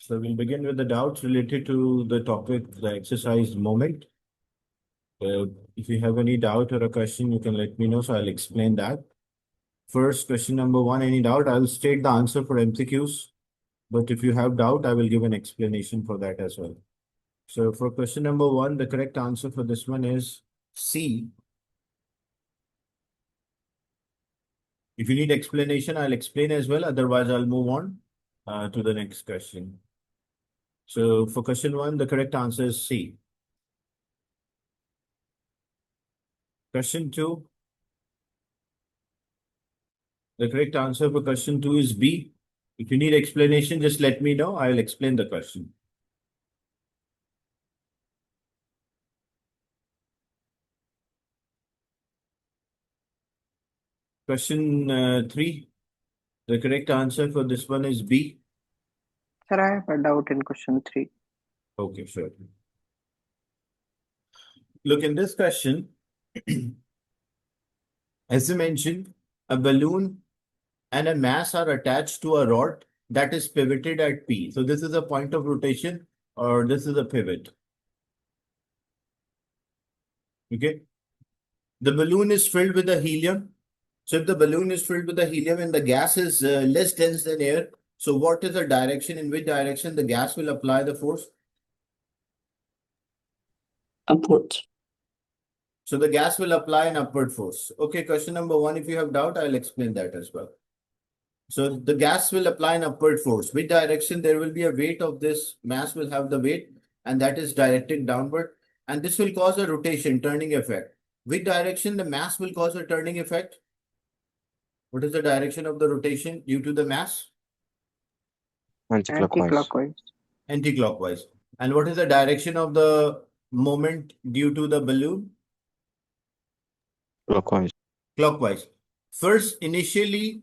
So we'll begin with the doubts related to the topic, the exercise moment. If you have any doubt or a question, you can let me know, so I'll explain that. First, question number one, any doubt? I'll state the answer for MCQs, but if you have doubt, I will give an explanation for that as well. So for question number one, the correct answer for this one is C. If you need explanation, I'll explain as well. Otherwise, I'll move on to the next question. So for question one, the correct answer is C. Question two, the correct answer for question two is B. If you need explanation, just let me know. I'll explain the question. Question three, the correct answer for this one is B. Sir, I have a doubt in question 3. Okay, sure. Look, in this question, as I mentioned, a balloon and a mass are attached to a rod that is pivoted at P. So this is a point of rotation, or this is a pivot. Okay. The balloon is filled with the helium. So if the balloon is filled with the helium and the gas is less dense than air, so what is the direction, in which direction the gas will apply the force? Upwards. So the gas will apply an upward force. Okay, question number one, if you have doubt, I'll explain that as well. So the gas will apply an upward force. Which direction? There will be a weight of this mass will have the weight, and that is directed downward. And this will cause a rotation, turning effect. Which direction the mass will cause a turning effect? What is the direction of the rotation due to the mass? Anti-clockwise. Anti-clockwise. And what is the direction of the moment due to the balloon? Clockwise. Clockwise. First, initially,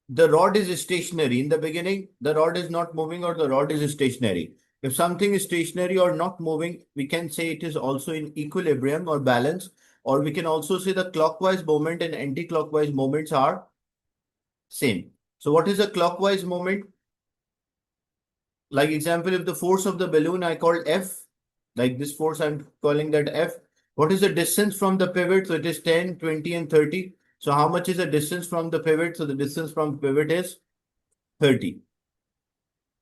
the rod is stationary. In the beginning, the rod is not moving or the rod is stationary. If something is stationary or not moving, we can say it is also in equilibrium or balance, or we can also say the clockwise moment and anti-clockwise moments are same. So what is a clockwise moment? Like example, if the force of the balloon I called F, like this force I'm calling that F, what is the distance from the pivot? So it is 10, 20 and 30. So how much is the distance from the pivot? So the distance from pivot is 30.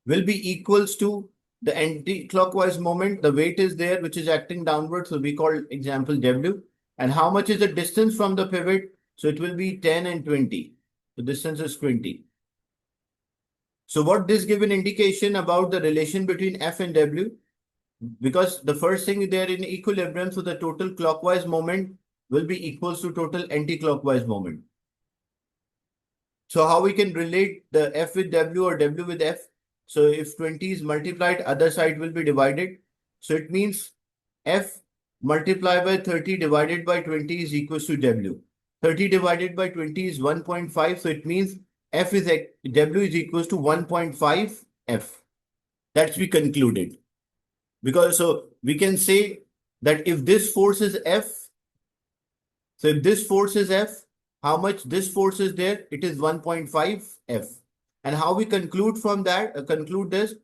Will be equals to the anti-clockwise moment. The weight is there, which is acting downward. So we call example W. And how much is the distance from the pivot? So it will be 10 and 20. The distance is 20. So what this give an indication about the relation between F and W? Because the first thing, they are in equilibrium, so the total clockwise moment will be equals to total anti-clockwise moment. So how we can relate the F with W or W with F? So if 20 is multiplied, other side will be divided. So it means F multiplied by 30 divided by 20 is equals to W. 30 divided by 20 is 1.5. So it means W is equals to 1.5 F. That's we concluded. Because so we can say that if this force is F, so if this force is F, how much this force is there? It is 1.5 F. And how we conclude from that, conclude this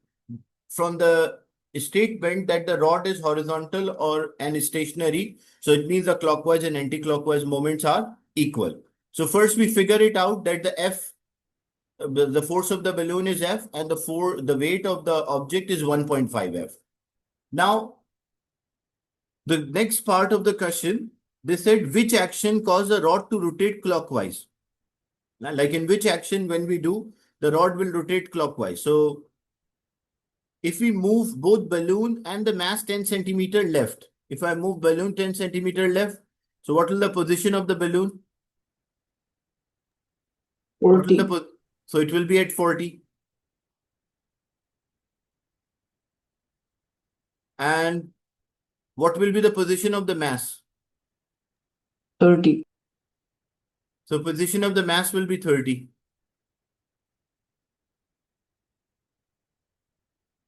from the statement that the rod is horizontal or and stationary. So it means the clockwise and anti-clockwise moments are equal. So first we figure it out that the F, the force of the balloon is F, and the weight of the object is 1.5 F. Now, the next part of the question, they said which action caused the rod to rotate clockwise. Now, like in which action when we do, the rod will rotate clockwise. So if we move both balloon and the mass 10 centimeter left, if I move balloon 10 centimeter left, so what will the position of the balloon? 40. So it will be at 40. And what will be the position of the mass? 30. So position of the mass will be 30.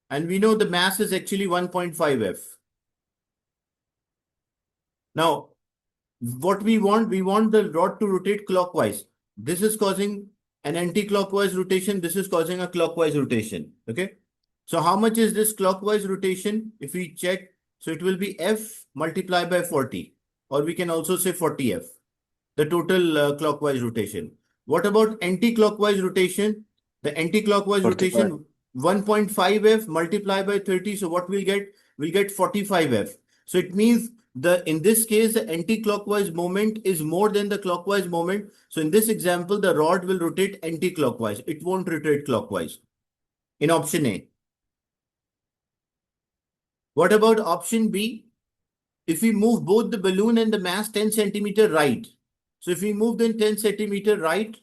And we know the mass is actually 1.5 F. Now, what we want the rod to rotate clockwise. This is causing an anti-clockwise rotation. This is causing a clockwise rotation. Okay. So how much is this clockwise rotation? If we check, so it will be F multiplied by 40, or we can also say 40F, the total clockwise rotation. What about anti-clockwise rotation? The anti-clockwise 45. rotation, 1.5F multiplied by 30. So what we'll get? We'll get 45F. So it means in this case, the anti-clockwise moment is more than the clockwise moment. So in this example, the rod will rotate anti-clockwise. It won't rotate clockwise. In option A. What about option B? If we move both the balloon and the mass 10 centimeter right. So if we move them 10 centimeter right,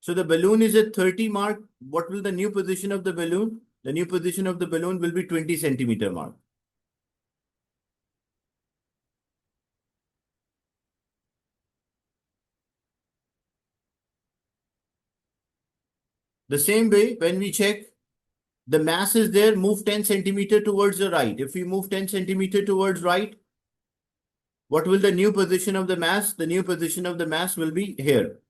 so the balloon is at 30 mark. What will the new position of the balloon? The new position of the balloon will be 20 centimeter mark. The same way, when we check, the mass is there, move 10 centimeter towards the right. If we move 10 centimeter towards right, what will the new position of the mass? The new position of the mass will be here.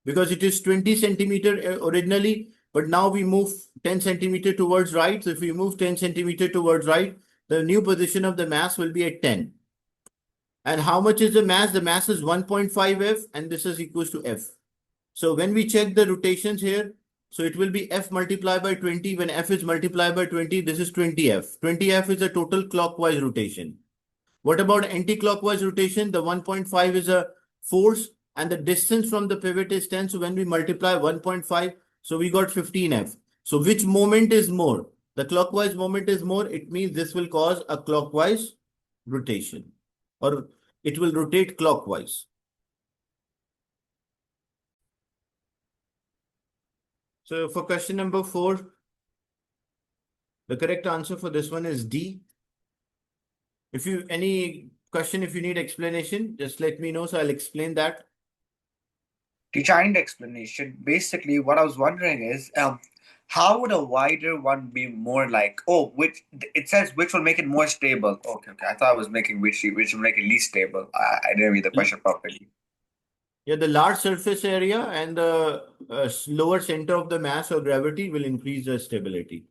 Because it is 20 centimeter originally, but now we move 10 centimeter towards right. So if we move 10 centimeter towards right, the new position of the mass will be at 10. And how much is the mass? The mass is 1.5 F, and this is equals to F. So when we check the rotations here, so it will be F multiplied by 20. When F is multiplied by 20, this is 20F. 20F is a total clockwise rotation. What about anti-clockwise rotation? The 1.5 is a force, and the distance from the pivot is 10. So when we multiply 1.5, so we got 15F. So which moment is more? The clockwise moment is more. It means this will cause a clockwise rotation, or it will rotate clockwise. So for question number 4, the correct answer for this one is D. If you any question, if you need explanation, just let me know, so I'll explain that. Teacher, I need explanation. Basically, what I was wondering is, how would a wider one be more like? Oh, which it says which will make it more stable. Okay. I thought I was making which will make it least stable. I didn't read the question properly. Yeah, the large surface area and the lower center of the mass or gravity will increase the stability.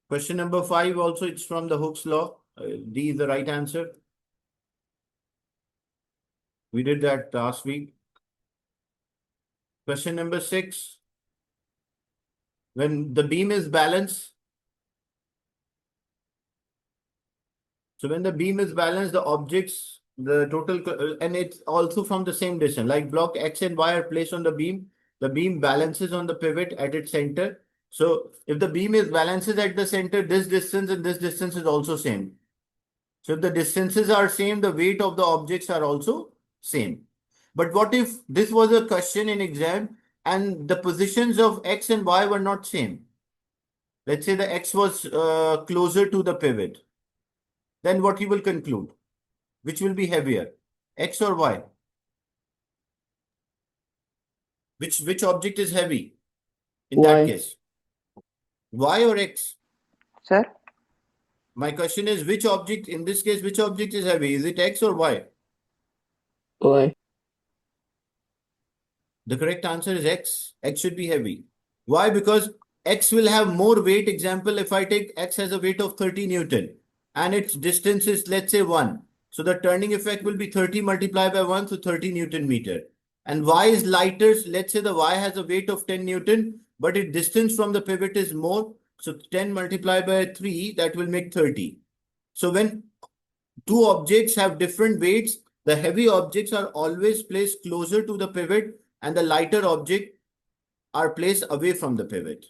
Question number 5 also, it's from the Hooke's law. D is the right answer. We did that last week. Question number 6. When the beam is balanced, so when the beam is balanced, the objects, the total, and it's also from the same distance, like block X and Y are placed on the beam balances on the pivot at its center. So if the beam is balances at the center, this distance and this distance is also same. So if the distances are same, the weight of the objects are also same. But what if this was a question in exam and the positions of X and Y were not same? Let's say the X was closer to the pivot. Then what you will conclude? Which will be heavier, X or Y? Which object is heavy in Y. that case? Y or X? Sir, My question is, which object, in this case, which object is heavy? Is it X or Y? Y. The correct answer is X. X should be heavy. Why? Because X will have more weight. Example, if I take X has a weight of 30 Newton and its distance is, let's say, 1. So the turning effect will be 30 multiplied by 1, so 30 Newton meter. And Y is lighter. Let's say the Y has a weight of 10 Newton, but its distance from the pivot is more. So 10 multiplied by 3, that will make 30. So when two objects have different weights, the heavy objects are always placed closer to the pivot and the lighter objects are placed away from the pivot.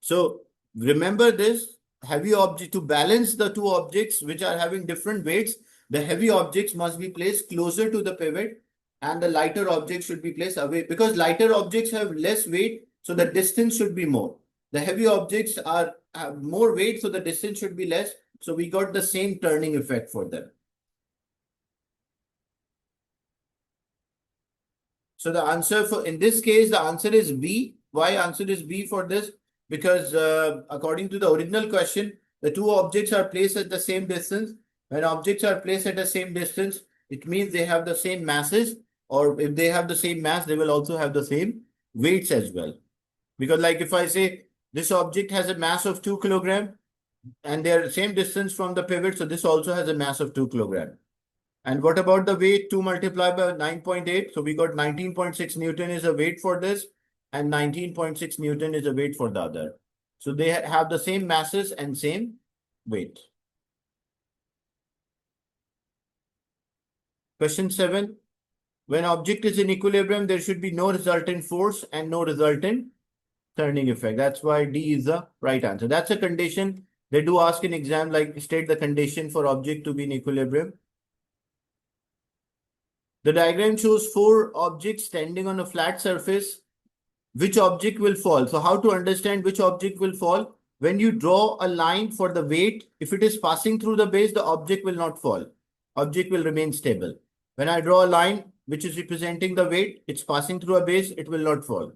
So remember this, heavy object, to balance the two objects which are having different weights, the heavy objects must be placed closer to the pivot and the lighter objects should be placed away, because lighter objects have less weight, so the distance should be more. The heavy objects have more weight, so the distance should be less. So we got the same turning effect for them. So the answer for, in this case, the answer is B. Why answer is B for this? Because according to the original question, the two objects are placed at the same distance. When objects are placed at the same distance, it means they have the same masses, or if they have the same mass, they will also have the same weights as well. Because like if I say this object has a mass of 2 kilogram and they're same distance from the pivot, so this also has a mass of 2 kilogram. And what about the weight? 2 multiplied by 9.8. So we got 19.6 Newton is a weight for this, and 19.6 Newton is a weight for the other. So they have the same masses and same weight. Question 7. When object is in equilibrium, there should be no resultant force and no resultant turning effect. That's why D is the right answer. That's a condition. They do ask in exam, like state the condition for object to be in equilibrium. The diagram shows 4 objects standing on a flat surface. Which object will fall? So how to understand which object will fall? When you draw a line for the weight, if it is passing through the base, the object will not fall. Object will remain stable. When I draw a line which is representing the weight, it's passing through a base, it will not fall.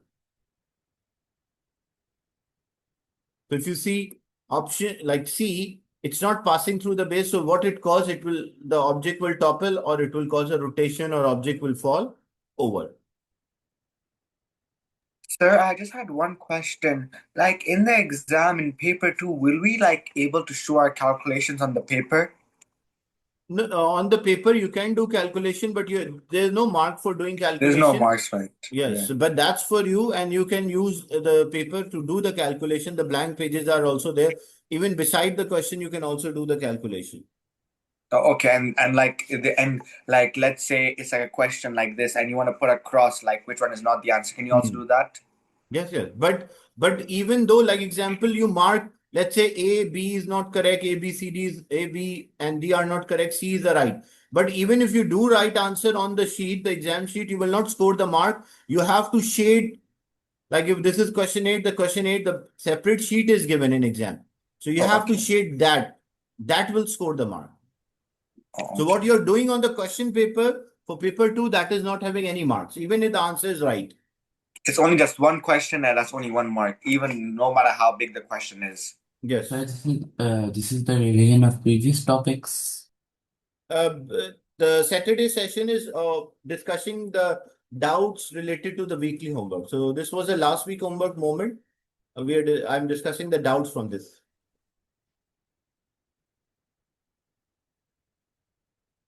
So if you see option like C, it's not passing through the base. So what it causes, the object will topple, or it will cause a rotation, or object will fall over. Sir, I just had one question. Like in the exam in paper 2, will we like able to show our calculations on the paper? No, on the paper you can do calculation, but there's no mark for doing There's no calculation. marks, right? Yes, Yeah. but that's for you, and you can use the paper to do the calculation. The blank pages are also there. Even beside the question, you can also do the calculation. Okay, and like like let's say it's like a question like this, and you want to put a cross, like which one is not the answer. Can you also Hmm. do that? Yes, yes. But even though, like example, you mark, let's say A, B is not correct, A, B, C, D is A, B, and D are not correct, C is the right. But even if you do right answer on the sheet, the exam sheet, you will not score the mark. You have to shade, like if this is question 8, the question 8, the separate sheet is given in exam. So you Oh, have to okay. shade that. That will score the mark. Oh, So okay. what you're doing on the question paper, for paper 2, that is not having any marks, even if the answer is right. It's only just one question, and that's only one mark, even no matter how big the question is. Yes. So this is the revision of previous topics. The Saturday session is discussing the doubts related to the weekly homework. So this was a last week homework moment. I'm discussing the doubts from this.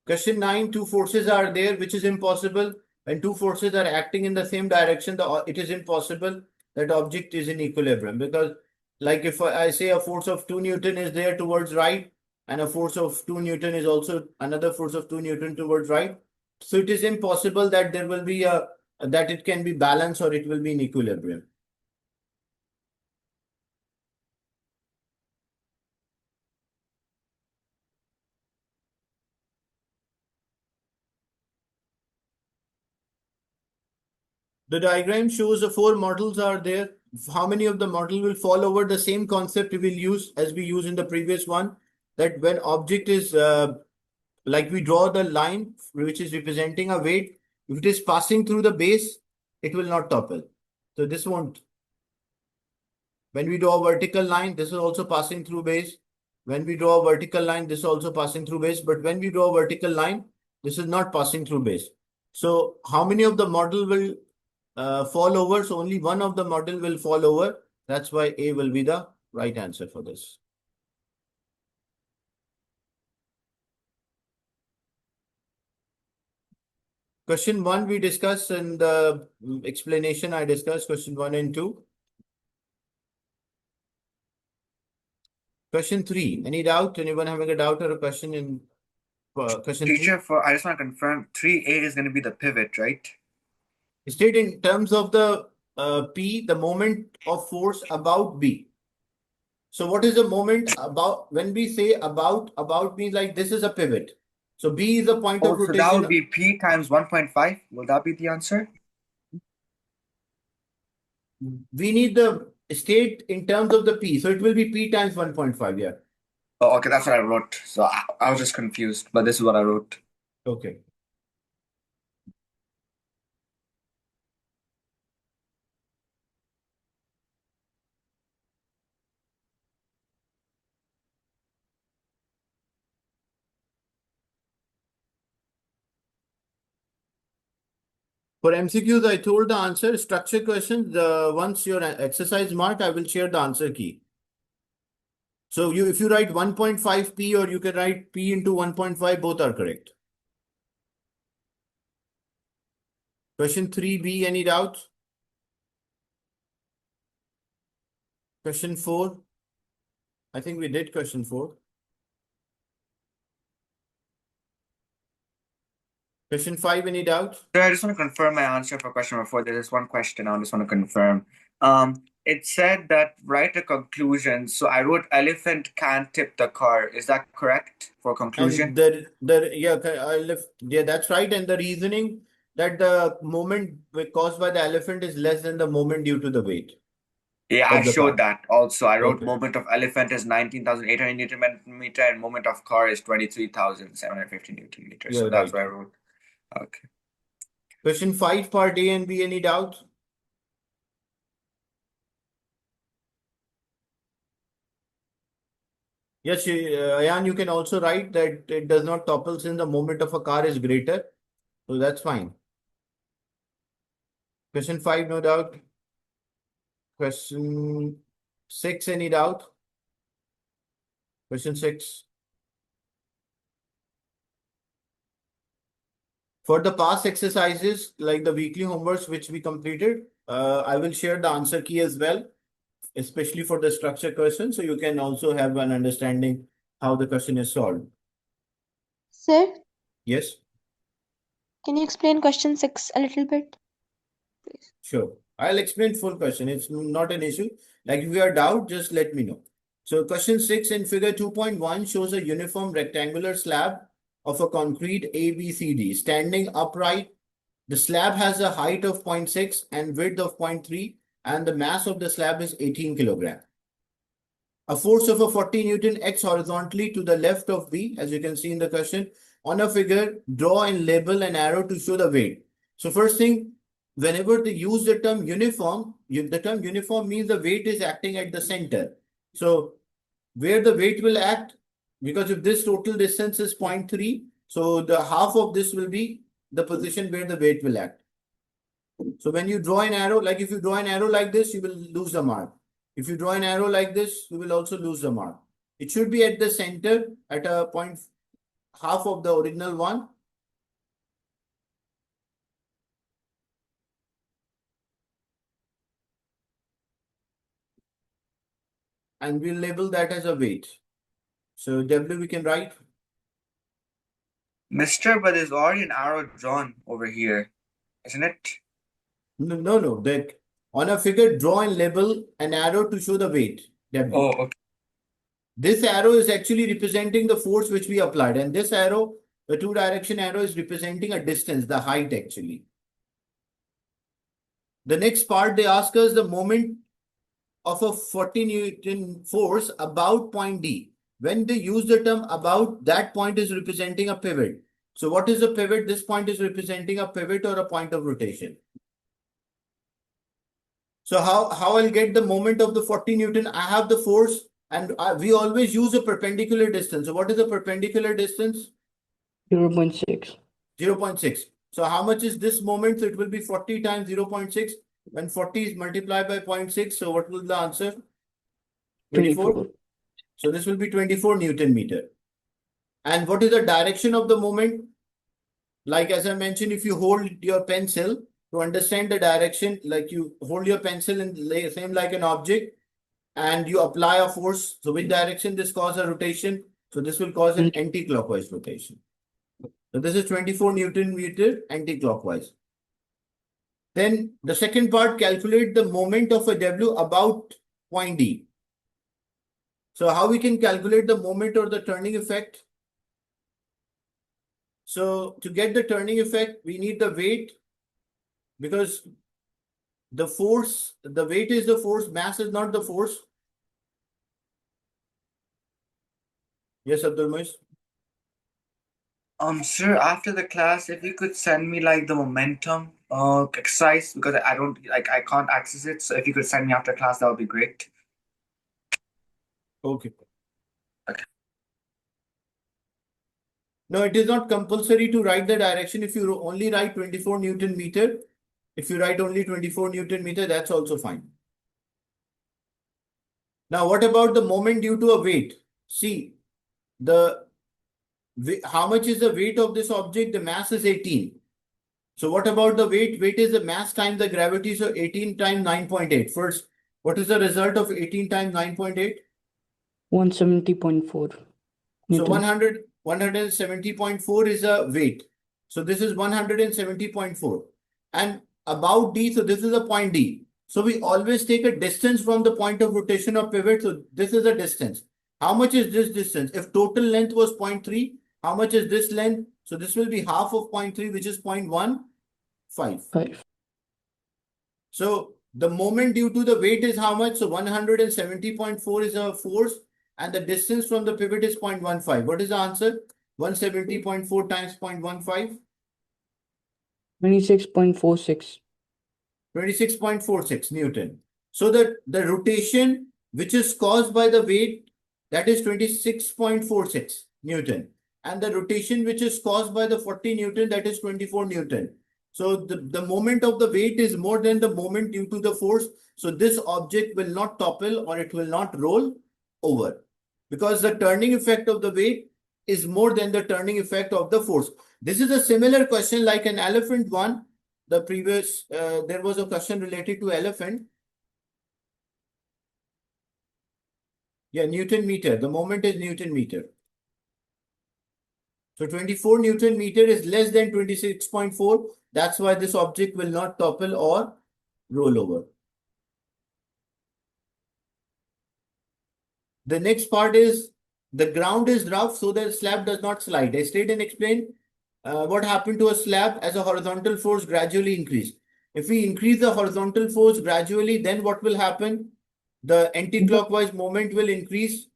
Question 9, 2 forces are there, which is impossible. When 2 forces are acting in the same direction, it is impossible that object is in equilibrium. Because like if I say a force of 2 Newton is there towards right, and a force of 2 Newton is also another force of 2 Newton towards right. So it is impossible that there will be that it can be balanced or it will be in equilibrium. The diagram shows the 4 models are there. How many of the model will fall over? The same concept we will use as we use in the previous one, that when object is like we draw the line which is representing a weight, if it is passing through the base, it will not topple. So this won't. When we draw a vertical line, this is also passing through base. When we draw a vertical line, this is also passing through base. But when we draw a vertical line, this is not passing through base. So how many of the model will fall over? So only one of the model will fall over. That's why A will be the right answer for this. Question 1 we discussed, and the explanation I discussed question 1 and 2. Question 3. Any doubt? Anyone having a doubt or a question in question 3? Teacher, I just want to confirm 3A is going to be the pivot, right? State in terms of the P, the moment of force about B. So what is the moment about? When we say about means like this is a pivot. So B is the point Oh, of so that would rotation. be P times 1.5. Will that be the answer? We need the state in terms of the P. So it will be P times 1.5. Yeah. Oh, okay, that's what I wrote. So I was just confused, but this is what I wrote. Okay. For MCQs, I told the answer. Structure questions, once your exercise mark, I will share the answer key. So if you write 1.5 P or you can write P into 1.5, both are correct. Question 3B, any doubts? Question 4. I think we did question 4. Question 5, any doubts? Sir, I just want to confirm my answer for question number 4. There's one question I just want to confirm. It said that write a conclusion. So I wrote elephant can't tip the car. Is that correct for conclusion? And yeah, that's right. And the reasoning that the moment caused by the elephant is less than the moment due to the weight Yeah, I of the showed car. that also. I wrote Okay. moment of elephant is 19,800 Newton meter and moment of car is 23,750 Newton meters. So You're that's right. what I wrote. Okay. Question 5, part A and B, any doubts? Yes, Ayan, you can also write that it does not topple since the moment of a car is greater. So that's fine. Question 5, no doubt. Question 6, any doubt? Question 6. For the past exercises, like the weekly homeworks which we completed, I will share the answer key as well, especially for the structure question. So you can also have an understanding how the question is solved. Sir, Yes, can you explain question 6 a little bit? Please. sure. I'll explain full question. It's not an issue. Like if you have doubt, just let me know. So question 6 in figure 2.1 shows a uniform rectangular slab of a concrete ABCD standing upright. The slab has a height of 0.6 and width of 0.3 and the mass of the slab is 18 kilogram. A force of a 40 Newton acts horizontally to the left of B, as you can see in the question. On a figure, draw and label an arrow to show the weight. So first thing, whenever they use the term uniform, the term uniform means the weight is acting at the center. So where the weight will act, because if this total distance is 0.3, so the half of this will be the position where the weight will act. So when you draw an arrow, like if you draw an arrow like this, you will lose the mark. If you draw an arrow like this, you will also lose the mark. It should be at the center at a point half of the original one. And we'll label that as a weight. So W we can write. Mister, but there's already an arrow drawn over here, isn't it? No. On a figure, draw and label an arrow to show the weight. W. Oh, okay. This arrow is actually representing the force which we applied. And this arrow, the two direction arrow is representing a distance, the height actually. The next part, they ask us the moment of a 40 Newton force about point D. When they use the term about, that point is representing a pivot. So what is a pivot? This point is representing a pivot or a point of rotation. So how I'll get the moment of the 40 Newton? I have the force and we always use a perpendicular distance. So what is the perpendicular distance? 0.6. 0.6. So how much is this moment? So it will be 40 times 0.6. When 40 is multiplied by 0.6, so what will the answer? 24. So this will be 24 Newton meter. And what is the direction of the moment? Like as I mentioned, if you hold your pencil to understand the direction, like you hold your pencil and same like an object and you apply a force. So which direction this causes a rotation? So this will cause an anti-clockwise rotation. So this is 24 Newton meter anti-clockwise. Then the second part, calculate the moment of a W about point D. So how we can calculate the moment or the turning effect? So to get the turning effect, we need the weight because the force, the weight is the force, mass is not the force. Yes, Abdul Mois. Sir, after the class, if you could send me like the momentum exercise because I don't like I can't access it. So if you could send me after class, that would be great. Okay. Okay. No, it is not compulsory to write the direction. If you only write 24 Newton meter, If you write only 24 Newton meter, that's also fine. Now, what about the moment due to a weight? See, how much is the weight of this object? The mass is 18. So what about the weight? Weight is the mass times the gravity. So 18 times 9.8. First, what is the result of 18 times 9.8? 170.4 So Newton. 170.4 is a weight. So this is 170.4. And about D, so this is a point D. So we always take a distance from the point of rotation of pivot. So this is a distance. How much is this distance? If total length was 0.3, how much is this length? So this will be half of 0.3, which is 0.15. 5. So the moment due to the weight is how much? So 170.4 is a force and the distance from the pivot is 0.15. What is the answer? 170.4 times 0.15? 26.46. 26.46 Newton. So the rotation which is caused by the weight, that is 26.46 Newton. And the rotation which is caused by the 40 Newton, that is 24 Newton. So the moment of the weight is more than the moment due to the force. So this object will not topple or it will not roll over. Because the turning effect of the weight is more than the turning effect of the force. This is a similar question like an elephant one. The previous, there was a question related to elephant. Yeah, Newton meter. The moment is Newton meter. So 24 Newton meter is less than 26.4. That's why this object will not topple or roll over. The next part is the ground is rough so the slab does not slide. I stayed and explained what happened to a slab as a horizontal force gradually increased. If we increase the horizontal force gradually, then what will happen? The anti-clockwise moment will increase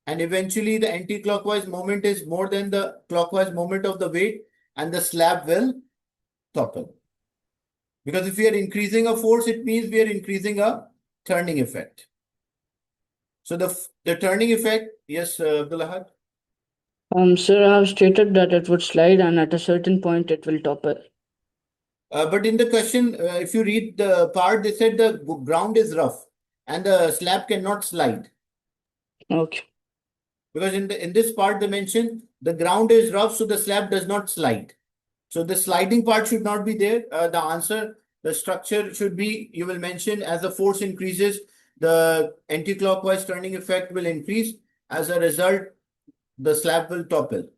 and eventually the anti-clockwise moment is more than the clockwise moment of the weight and the slab will topple. Because if we are increasing a force, it means we are increasing a turning effect. So the turning effect, yes, Abdullah. Sir, I have stated that it would slide and at a certain point it will topple. But in the question, if you read the part, they said the ground is rough and the slab cannot slide. Okay. Because in this part they mentioned the ground is rough, so the slab does not slide. So the sliding part should not be there. The answer, the structure should be, you will mention as the force increases, the anti-clockwise turning effect will increase. As a result, the slab will topple.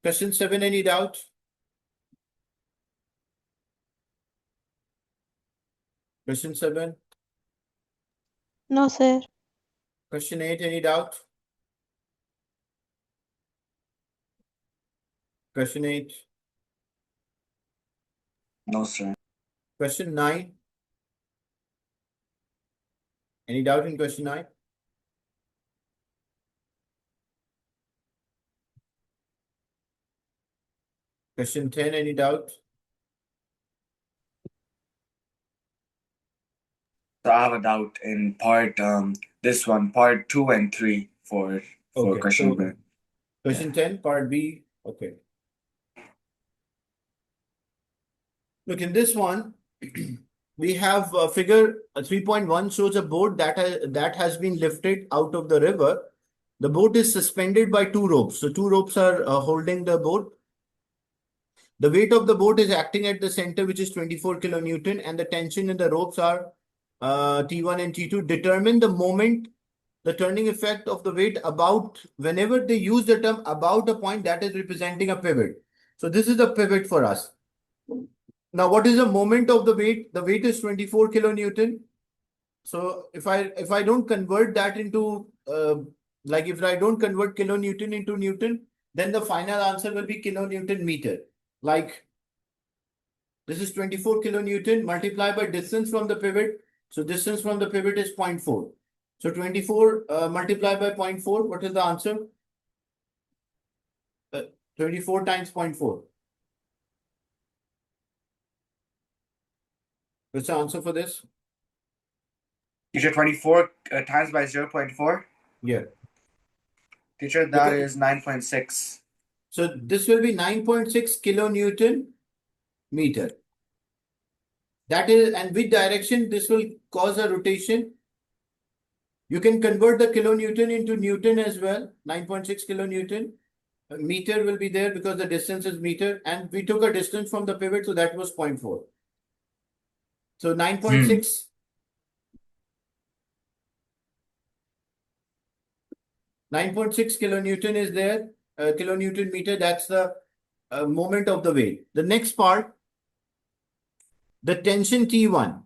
Question 7, any doubt? Question 7. No, sir. Question 8, any doubt? Question 8. No, sir. Question 9. Any doubt in question 9? Question 10, any doubt? So I have a doubt in part this one, part 2 and 3 for Okay, question so B. question 10, part B. Okay. Look, in this one, we have figure 3.1 shows a boat that has been lifted out of the river. The boat is suspended by 2 ropes. So 2 ropes are holding the boat. The weight of the boat is acting at the center, which is 24 kilonewton, and the tension in the ropes are T1 and T2. Determine the moment, the turning effect of the weight about, whenever they use the term about a point, that is representing a pivot. So this is the pivot for us. Now, what is the moment of the weight? The weight is 24 kilonewton. So if I don't convert that into like if I don't convert kilonewton into Newton, then the final answer will be kilonewton meter. Like this is 24 kilonewton multiplied by distance from the pivot. So distance from the pivot is 0.4. So 24 multiplied by 0.4, what is the answer? 24 times 0.4. What's the answer for this? Teacher, 24 times by 0.4. Yeah. Teacher, that is 9.6. So this will be 9.6 kilonewton meter. That is, and which direction this will cause a rotation? You can convert the kilonewton into Newton as well, 9.6 kilonewton. A meter will be there because the distance is meter, and we took a distance from the pivot, so that was 0.4. So 9.6. 9.6 kilonewton is there, kilonewton meter, that's the moment of the weight. The next part, the tension T1.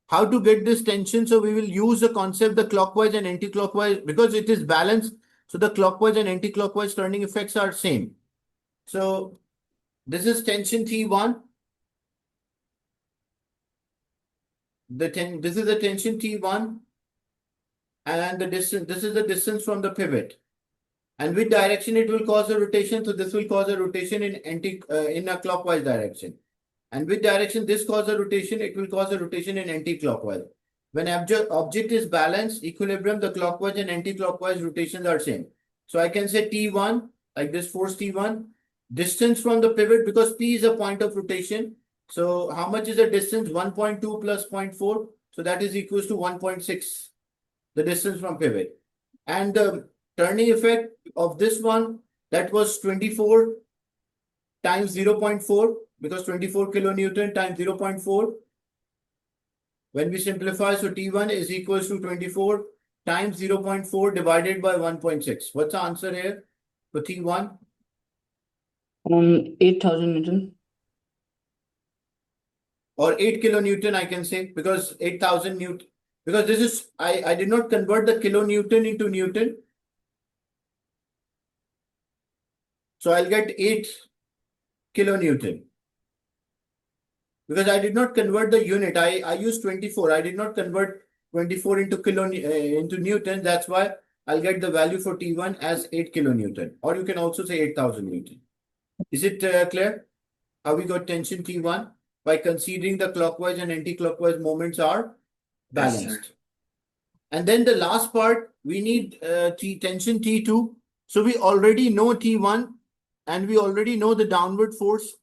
How to get this tension? So we will use the concept the clockwise and anti-clockwise because it is balanced. So the clockwise and anti-clockwise turning effects are same. So this is tension T1. This is the tension T1, and the distance. This is the distance from the pivot. And which direction it will cause a rotation? So this will cause a rotation in a clockwise direction. And which direction this cause a rotation? It will cause a rotation in anti-clockwise. When object is balanced, equilibrium, the clockwise and anti-clockwise rotations are same. So I can say T1, like this force T1, distance from the pivot, because P is a point of rotation. So how much is the distance? 1.2 plus 0.4. So that is equals to 1.6, the distance from pivot. And the turning effect of this one, that was 24 times 0.4, because 24 kilonewton times 0.4. When we simplify, so T1 is equals to 24 times 0.4 divided by 1.6. What's the answer here for T1? 8,000 Newton. Or 8 kilonewton, I can say, because 8,000 Newton. Because this is, I did not convert the kilonewton into Newton. So I'll get 8 kilonewton. Because I did not convert the unit. I used 24. I did not convert 24 into into Newton. That's why I'll get the value for T1 as 8 kilonewton. Or you can also say 8,000 Newton. Is it clear? How we got tension T1? By considering the clockwise and anti-clockwise moments are balanced. Yes, sir. And then the last part, we need tension T2. So we already know T1 and we already know the downward force.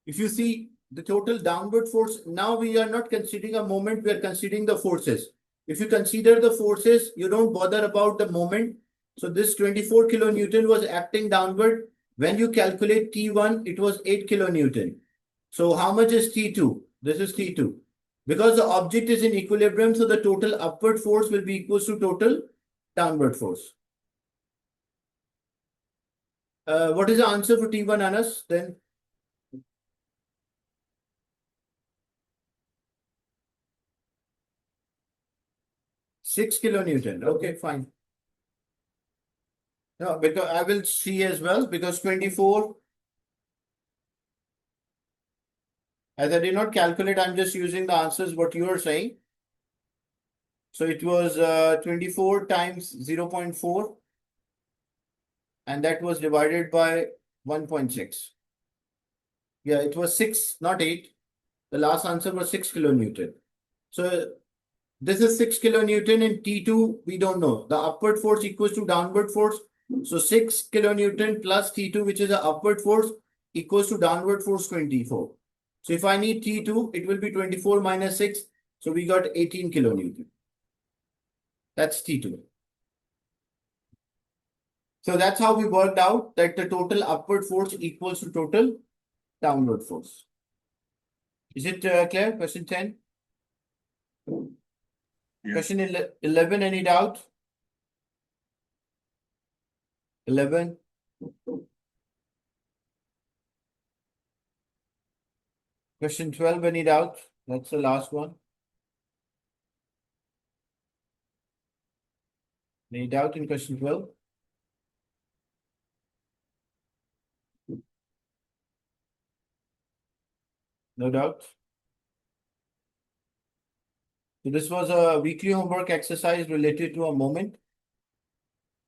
If you see the total downward force, now we are not considering a moment, we are considering the forces. If you consider the forces, you don't bother about the moment. So this 24 kilonewton was acting downward. When you calculate T1, it was 8 kilonewton. So how much is T2? This is T2. Because the object is in equilibrium, so the total upward force will be equal to total downward force. What is the answer for T1, Anas? Then 6 kilonewton. Okay, fine. No, because I will see as well, because 24, as I did not calculate, I'm just using the answers what you are saying. So it was 24 times 0.4, and that was divided by 1.6. Yeah, it was 6, not 8. The last answer was 6 kilonewton. So this is 6 kilonewton, and T2 we don't know. The upward force equals to downward force. So 6 kilonewton plus T2, which is the upward force, equals to downward force 24. So if I need T2, it will be 24 minus 6. So we got 18 kilonewton. That's T2. So that's how we worked out that the total upward force equals to total downward force. Is it clear? Question 10? Yes. Question 11, any doubt? 11. Question 12, any doubt? That's the last one. Any doubt in question 12? No doubt. So this was a weekly homework exercise related to a moment.